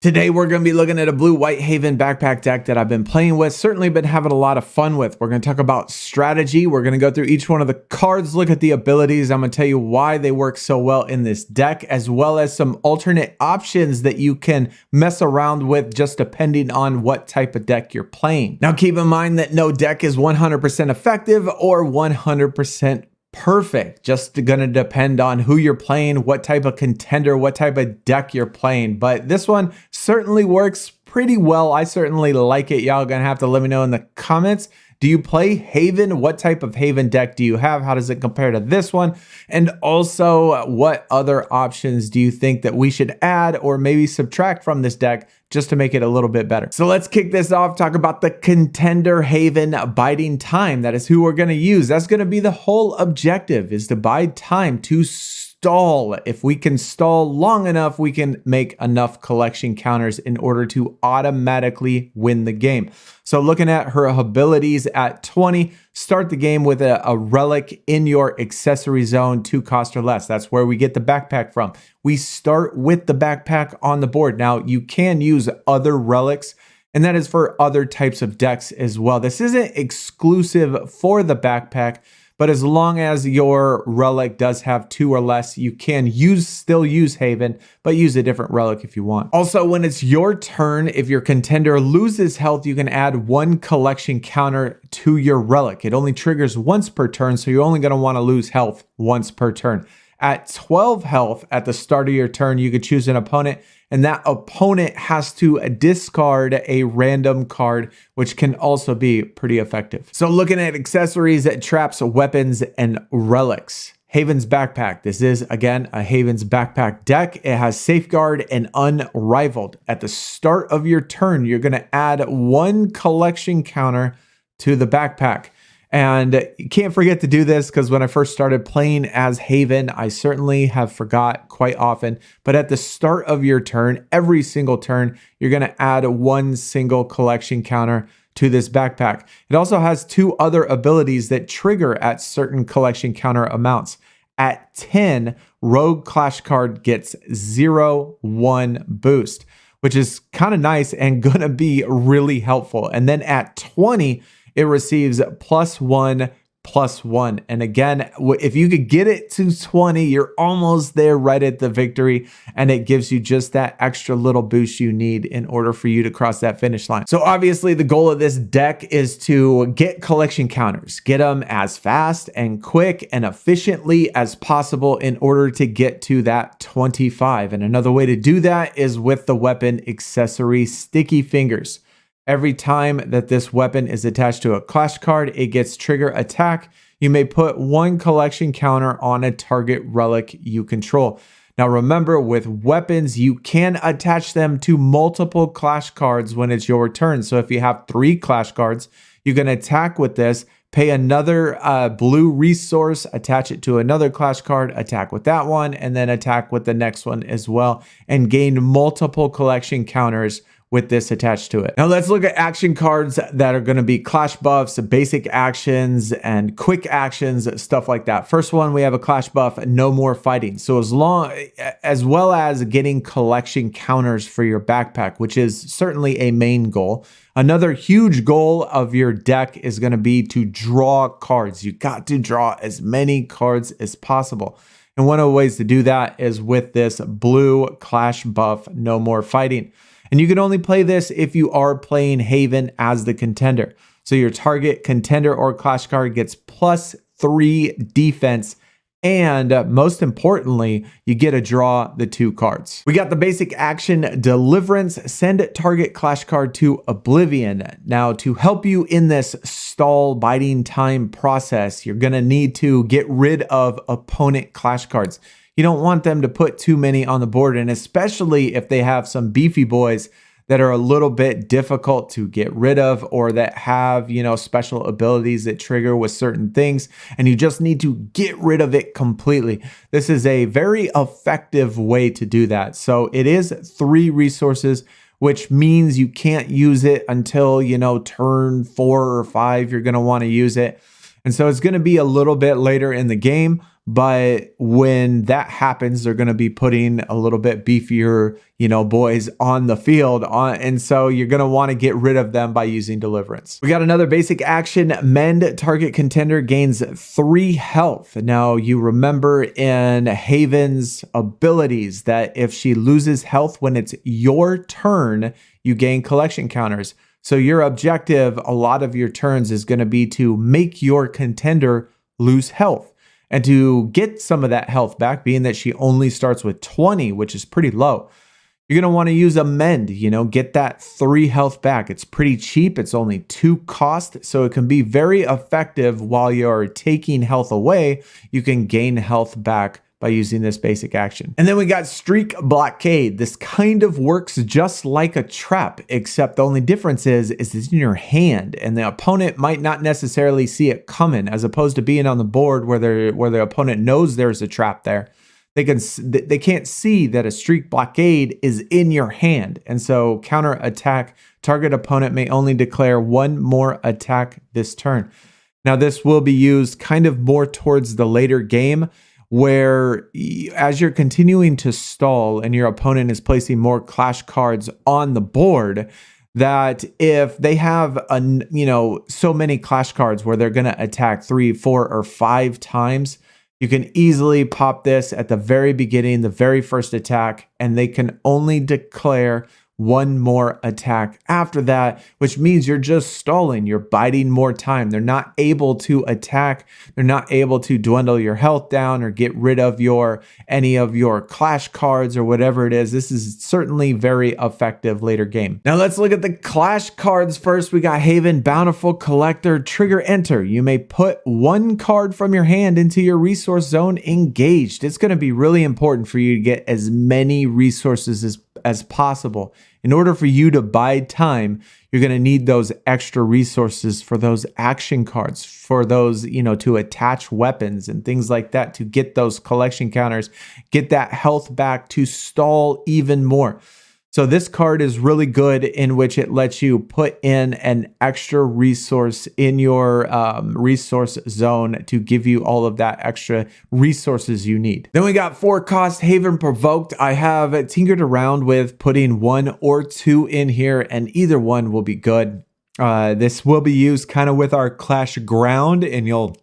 Today, we're going to be looking at a blue-white Haven backpack deck that I've been playing with, certainly been having a lot of fun with. We're going to talk about strategy. We're going to go through each one of the cards, look at the abilities. I'm going to tell you why they work so well in this deck, as well as some alternate options that you can mess around with just depending on what type of deck you're playing. Now, keep in mind that no deck is 100% effective or 100% perfect. Just gonna depend on who you're playing, what type of contender, what type of deck you're playing. But this one certainly works pretty well. I certainly like it. Y'all gonna have to let me know in the comments. Do you play Haven? What type of Haven deck do you have? How does it compare to this one? And also, what other options do you think that we should add or maybe subtract from this deck just to make it a little bit better? So let's kick this off, talk about the Contender Haven biding time. That is who we're going to use. That's going to be the whole objective, is to bide time, to stall. If we can stall long enough, we can make enough collection counters in order to automatically win the game. So looking at her abilities at 20, start the game with a relic in your accessory zone, 2 cost or less. That's where we get the backpack from. We start with the backpack on the board. Now, you can use other relics, and that is for other types of decks as well. This isn't exclusive for the backpack, but as long as your relic does have 2 or less, you can still use Haven, but use a different relic if you want. Also, when it's your turn, if your contender loses health, you can add 1 collection counter to your relic. It only triggers once per turn, so you're only going to want to lose health once per turn. At 12 health at the start of your turn, you could choose an opponent, and that opponent has to discard a random card, which can also be pretty effective. So looking at accessories, traps, weapons, and relics. Haven's backpack. This is, again, a Haven's backpack deck. It has safeguard and unrivaled. At the start of your turn, you're going to add 1 collection counter to the backpack. And you can't forget to do this, because when I first started playing as Haven, I certainly have forgot quite often. But at the start of your turn, every single turn, you're going to add 1 single collection counter to this backpack. It also has 2 other abilities that trigger at certain collection counter amounts. At 10, Rogue Clash card gets 0/1 boost, which is kind of nice and going to be really helpful. And then at 20, it receives +1/+1. And again, if you could get it to 20, you're almost there, right at the victory. And it gives you just that extra little boost you need in order for you to cross that finish line. So obviously the goal of this deck is to get collection counters, get them as fast and quick and efficiently as possible in order to get to that 25. And another way to do that is with the weapon accessory Sticky Fingers. Every time that this weapon is attached to a clash card, it gets trigger attack. You may put 1 collection counter on a target relic you control. Now remember, with weapons, you can attach them to multiple clash cards when it's your turn. So if you have 3 clash cards, you can attack with this, pay another blue resource, attach it to another clash card, attack with that one, and then attack with the next one as well, and gain multiple collection counters with this attached to it. Now let's look at action cards that are going to be clash buffs, basic actions, and quick actions, stuff like that. First one, we have a clash buff, no more fighting. So as well as getting collection counters for your backpack, which is certainly a main goal. Another huge goal of your deck is going to be to draw cards. You got to draw as many cards as possible. And one of the ways to do that is with this blue clash buff, no more fighting. And you can only play this if you are playing Haven as the contender. So your target contender or clash card gets +3 defense. And most importantly, you get to draw the 2 cards. We got the basic action Deliverance, send target clash card to Oblivion. Now, to help you in this stall biding time process, you're going to need to get rid of opponent clash cards. You don't want them to put too many on the board, and especially if they have some beefy boys that are a little bit difficult to get rid of, or that have, special abilities that trigger with certain things, and you just need to get rid of it completely. This is a very effective way to do that. So it is 3 resources, which means you can't use it until, turn 4 or 5, you're going to want to use it. And so it's going to be a little bit later in the game, but when that happens, they're going to be putting a little bit beefier, boys on the field. And so you're going to want to get rid of them by using Deliverance. We got another basic action, Mend. Target contender gains 3 health. Now, you remember in Haven's abilities that if she loses health when it's your turn, you gain collection counters. So your objective, a lot of your turns, is going to be to make your contender lose health. And to get some of that health back, being that she only starts with 20, which is pretty low, you're going to want to use a Mend, get that 3 health back. It's pretty cheap. It's only 2 cost. So it can be very effective while you're taking health away. You can gain health back by using this basic action. And then we got Streak Blockade. This kind of works just like a trap, except the only difference is it's in your hand and the opponent might not necessarily see it coming, as opposed to being on the board where the opponent knows there's a trap there. They can't see that a Streak Blockade is in your hand. And so counter attack, target opponent may only declare 1 more attack this turn. Now this will be used kind of more towards the later game, where as you're continuing to stall and your opponent is placing more clash cards on the board, that if they have so many clash cards where they're going to attack 3, 4, or 5 times, you can easily pop this at the very beginning, the very first attack, and they can only declare 1 more attack after that, which means you're just stalling. You're biding more time. They're not able to attack. They're not able to dwindle your health down or get rid of any of your clash cards or whatever it is. This is certainly very effective later game. Now let's look at the clash cards first. We got Haven, Bountiful Collector, Trigger Enter. You may put 1 card from your hand into your resource zone engaged. It's going to be really important for you to get as many resources as possible. In order for you to buy time, you're going to need those extra resources for those action cards, for those, to attach weapons and things like that, to get those collection counters, get that health back, to stall even more. So this card is really good, in which it lets you put in an extra resource in your resource zone to give you all of that extra resources you need. Then we got 4 cost Haven Provoked. I have tinkered around with putting 1 or 2 in here, and either one will be good. This will be used kind of with our Clash Ground, and you'll,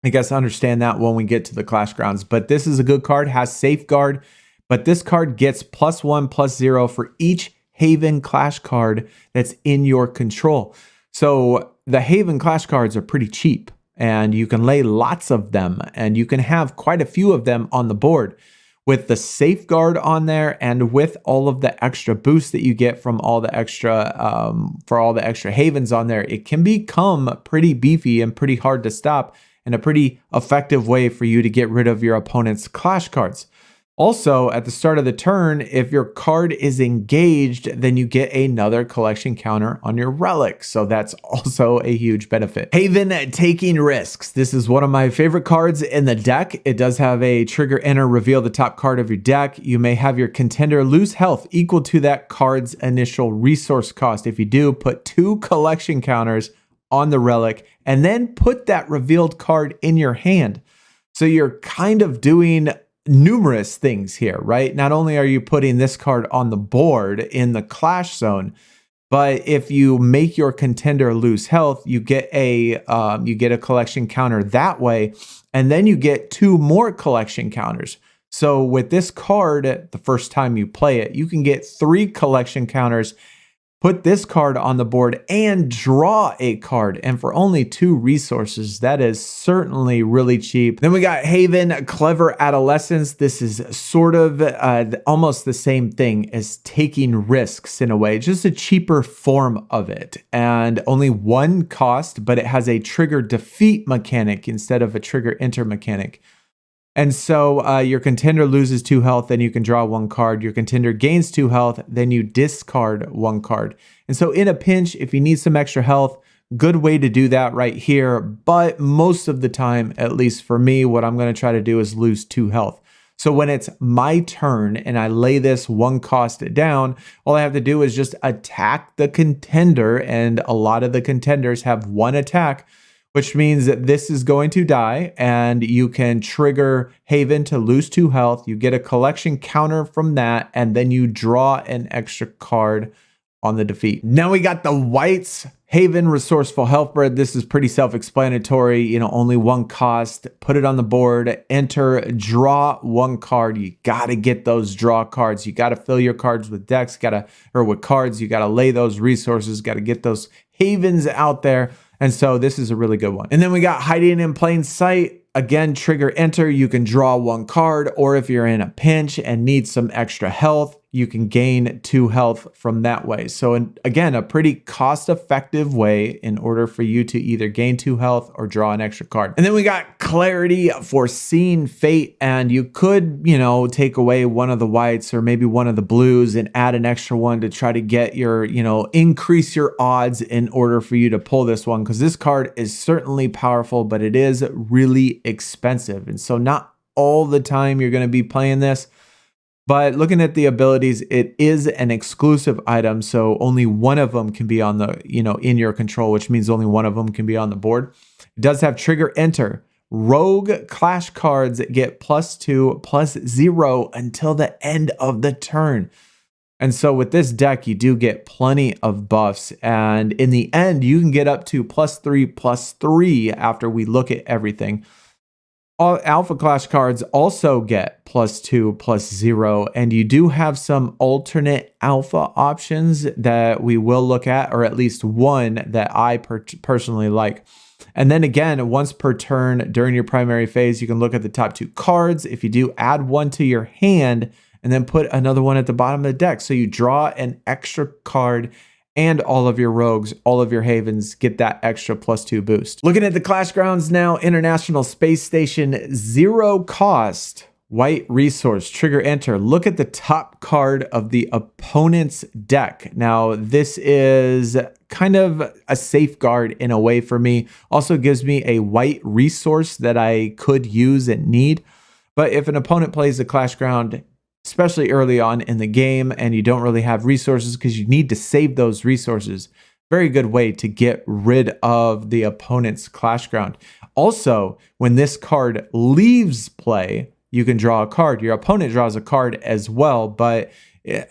I guess, understand that when we get to the Clash Grounds. But this is a good card, has Safeguard. But this card gets +1/+0 for each Haven Clash card that's in your control. So the Haven Clash cards are pretty cheap, and you can lay lots of them, and you can have quite a few of them on the board. With the Safeguard on there, and with all of the extra boosts that you get from all the extra Havens on there, it can become pretty beefy and pretty hard to stop, and a pretty effective way for you to get rid of your opponent's Clash cards. Also, at the start of the turn, if your card is engaged, then you get another collection counter on your relic. So that's also a huge benefit. Haven, Taking Risks. This is one of my favorite cards in the deck. It does have a trigger enter, reveal the top card of your deck. You may have your contender lose health equal to that card's initial resource cost. If you do, put 2 collection counters on the relic and then put that revealed card in your hand. So you're kind of doing numerous things here, right? Not only are you putting this card on the board in the clash zone, but if you make your contender lose health, you get a collection counter that way, and then you get 2 more collection counters. So with this card, the first time you play it, you can get 3 collection counters, put this card on the board, and draw a card. And for only 2 resources, that is certainly really cheap. Then we got Haven, Clever Adolescence. This is sort of almost the same thing as Taking Risks in a way, just a cheaper form of it. And only 1 cost, but it has a trigger defeat mechanic instead of a trigger enter mechanic. And so your contender loses 2 health, then you can draw 1 card. Your contender gains 2 health, then you discard 1 card. And so in a pinch, if you need some extra health, good way to do that right here. But most of the time, at least for me, what I'm going to try to do is lose 2 health. So when it's my turn and I lay this 1 cost down, all I have to do is just attack the contender. And a lot of the contenders have 1 attack. which means that this is going to die and you can trigger Haven to lose 2 health. You get a collection counter from that, and then you draw an extra card on the defeat. Now we got the whites Haven Resourceful Health Bread. This is pretty self-explanatory, you know, only 1 cost, put it on the board, enter, draw 1 card. You gotta get those draw cards. You gotta fill your cards with decks, or with cards, you gotta lay those resources, gotta get those Havens out there. And so this is a really good one. And then we got Hiding in Plain Sight. Again, trigger enter, you can draw 1 card, or if you're in a pinch and need some extra health, you can gain 2 health from that way. So again, a pretty cost-effective way in order for you to either gain 2 health or draw an extra card. And then we got Clarity, Foreseen Fate, and you could, you know, take away one of the whites or maybe one of the blues and add an extra one to try to get your, you know, increase your odds in order for you to pull this one, because this card is certainly powerful, but it is really expensive. And so not all the time you're going to be playing this. But looking at the abilities, it is an exclusive item, so only one of them can be on the, you know, in your control, which means only one of them can be on the board. It does have trigger enter. Rogue Clash cards get +2/+0 until the end of the turn. And so with this deck, you do get plenty of buffs, and in the end, you can get up to +3/+3 after we look at everything. Alpha Clash cards also get +2/+0, and you do have some alternate alpha options that we will look at, or at least one that I personally like. And then again, once per turn during your primary phase, you can look at the top 2 cards. If you do, add 1 to your hand and then put another one at the bottom of the deck. So you draw an extra card, and all of your rogues, all of your havens get that extra +2 boost. Looking at the Clash Grounds now, International Space Station, 0 cost, white resource, trigger enter. Look at the top card of the opponent's deck. Now, this is kind of a safeguard in a way for me. Also gives me a white resource that I could use and need. But if an opponent plays the Clash Ground, especially early on in the game, and you don't really have resources because you need to save those resources, very good way to get rid of the opponent's Clash Ground. Also, when this card leaves play, you can draw a card. Your opponent draws a card as well, but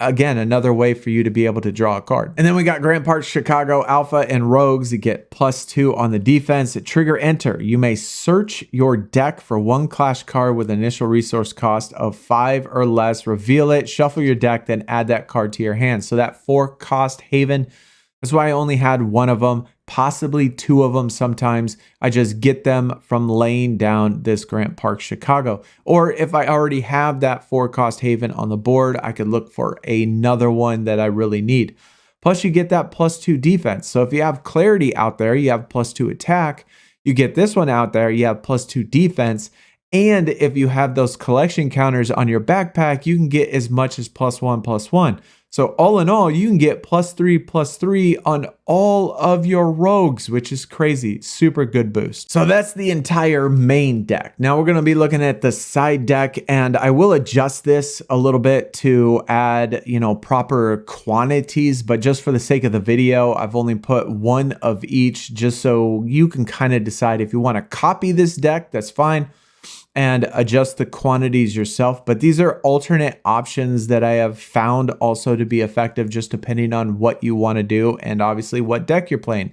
again, another way for you to be able to draw a card. And then we got Grant Park, Chicago, Alpha, and Rogues. You get +2 on the defense. Trigger enter. You may search your deck for 1 Clash card with initial resource cost of 5 or less. Reveal it, shuffle your deck, then add that card to your hand. So that 4 cost Haven, that's why I only had 1 of them, possibly 2 of them sometimes. I just get them from laying down this Grant Park, Chicago. Or if I already have that 4 cost Haven on the board, I could look for another one that I really need. Plus you get that +2 defense. So if you have Clarity out there, you have +2 attack. You get this one out there, you have +2 defense. And if you have those collection counters on your backpack, you can get as much as +1/+1. So all in all, you can get +3/+3 on all of your rogues, which is crazy. Super good boost. So that's the entire main deck. Now we're going to be looking at the side deck, and I will adjust this a little bit to add, you know, proper quantities, but just for the sake of the video, I've only put 1 of each just so you can kind of decide if you want to copy this deck, that's fine, and adjust the quantities yourself. But these are alternate options that I have found also to be effective, just depending on what you want to do and obviously what deck you're playing.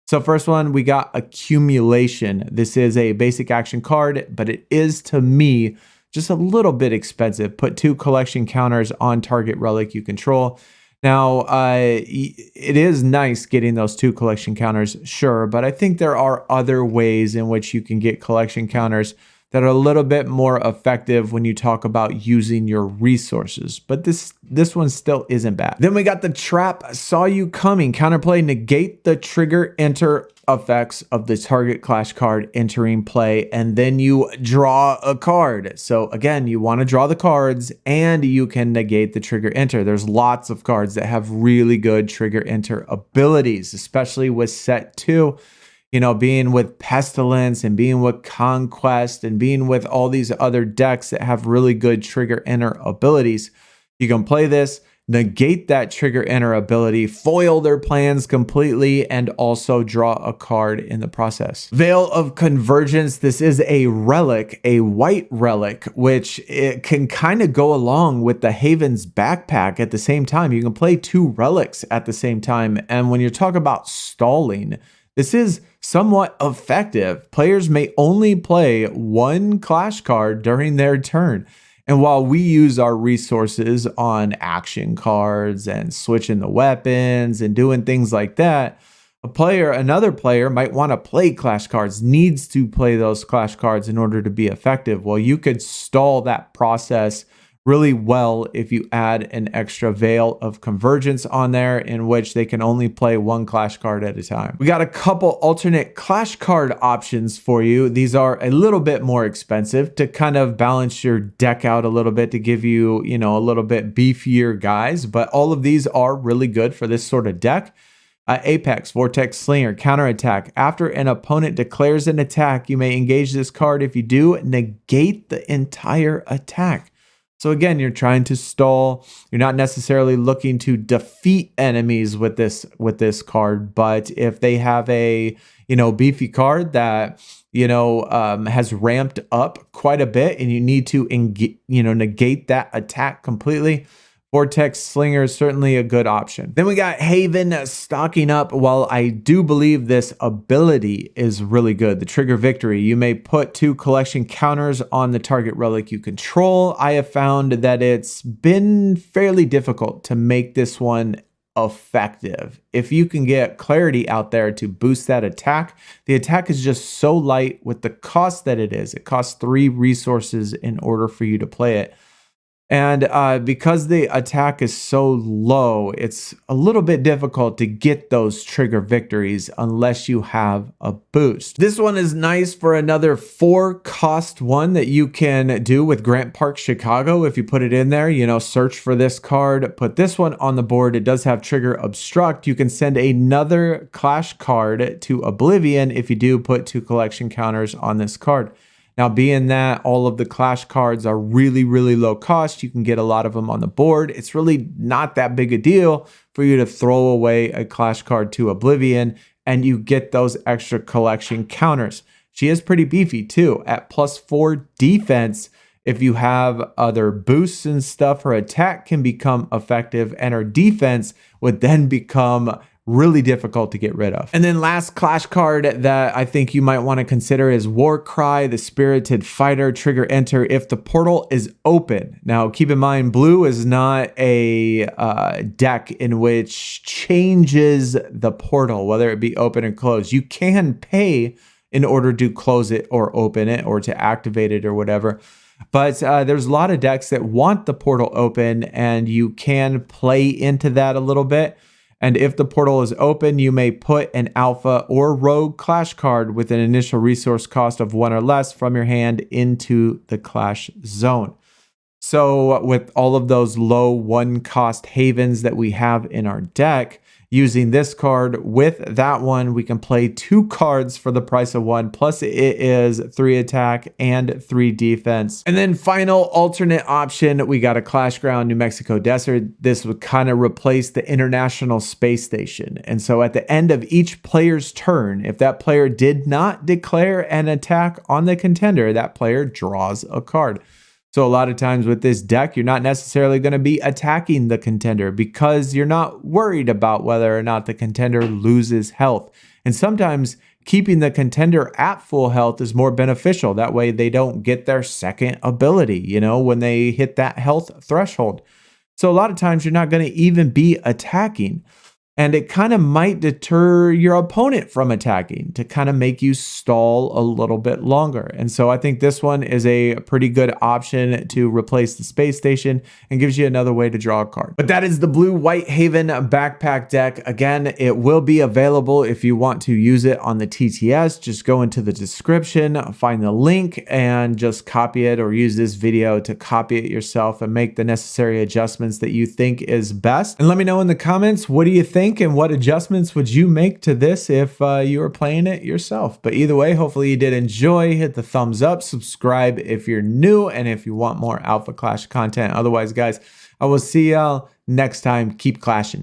So first one, we got Accumulation. This is a basic action card, but it is, to me, just a little bit expensive. Put 2 collection counters on target relic you control. Now, it is nice getting those 2 collection counters, sure, but I think there are other ways in which you can get collection counters that are a little bit more effective when you talk about using your resources. But this one still isn't bad. Then we got the Trap, Saw You Coming. Counterplay, negate the trigger enter effects of the target Clash card entering play, and then you draw a card. So again, you want to draw the cards and you can negate the trigger enter. There's lots of cards that have really good trigger enter abilities, especially with set 2. You know, being with Pestilence and being with Conquest and being with all these other decks that have really good trigger enter abilities. You can play this, negate that trigger enter ability, foil their plans completely, and also draw a card in the process. Veil of Convergence. This is a relic, a white relic, which it can kind of go along with the Haven's backpack at the same time. You can play two relics at the same time. And when you talk about stalling, this is somewhat effective. Players may only play one clash card during their turn. And while we use our resources on action cards and switching the weapons and doing things like that, another player might want to play clash cards, needs to play those clash cards in order to be effective. Well, you could stall that process really well if you add an extra Veil of Convergence on there, in which they can only play one clash card at a time. We got a couple alternate clash card options for you. These are a little bit more expensive to kind of balance your deck out a little bit, to give you, a little bit beefier guys, but all of these are really good for this sort of deck. Apex, Vortex Slinger, counterattack. After an opponent declares an attack, you may engage this card. If you do, negate the entire attack. So again, you're trying to stall. You're not necessarily looking to defeat enemies with this card, but if they have a beefy card that has ramped up quite a bit, and you need to negate that attack completely, Vortex Slinger is certainly a good option. Then we got Haven stocking up. While I do believe this ability is really good, the Trigger Victory, you may put 2 collection counters on the target relic you control. I have found that it's been fairly difficult to make this one effective. If you can get Clarity out there to boost that attack, the attack is just so light with the cost that it is. It costs 3 resources in order for you to play it. And because the attack is so low, it's a little bit difficult to get those trigger victories unless you have a boost. This one is nice for another 4 cost one that you can do with Grant Park Chicago. If you put it in there, search for this card, put this one on the board. It does have trigger obstruct. You can send another clash card to Oblivion if you do put 2 collection counters on this card. Now, being that all of the clash cards are really, really low cost, you can get a lot of them on the board. It's really not that big a deal for you to throw away a clash card to Oblivion, and you get those extra collection counters. She is pretty beefy too. At +4 defense, if you have other boosts and stuff, her attack can become effective, and her defense would then become really difficult to get rid of. And then last clash card that I think you might want to consider is Warcry, the Spirited Fighter. Trigger enter if the portal is open. Now keep in mind, blue is not a deck in which changes the portal, whether it be open or closed. You can pay in order to close it or open it or to activate it or whatever. But there's a lot of decks that want the portal open, and you can play into that a little bit. And if the portal is open, you may put an alpha or rogue clash card with an initial resource cost of 1 or less from your hand into the clash zone. So with all of those low 1 cost havens that we have in our deck, using this card with that one, we can play 2 cards for the price of 1, plus it is 3 attack and 3 defense. And then final alternate option, we got a Clash Ground New Mexico Desert. This would kind of replace the International Space Station. And so at the end of each player's turn, if that player did not declare an attack on the contender, that player draws a card. So a lot of times with this deck, you're not necessarily going to be attacking the contender because you're not worried about whether or not the contender loses health. And sometimes keeping the contender at full health is more beneficial. That way they don't get their second ability, when they hit that health threshold. So a lot of times you're not going to even be attacking. And it kind of might deter your opponent from attacking to kind of make you stall a little bit longer. And so I think this one is a pretty good option to replace the space station and gives you another way to draw a card. But that is the Blue White Haven backpack deck. Again, it will be available if you want to use it on the TTS. Just go into the description, find the link, and just copy it, or use this video to copy it yourself and make the necessary adjustments that you think is best. And let me know in the comments, what do you think? And what adjustments would you make to this if you were playing it yourself? But either way, hopefully you did enjoy. Hit the thumbs up, subscribe if you're new, and if you want more Alpha Clash content. Otherwise, guys, I will see y'all next time. Keep clashing.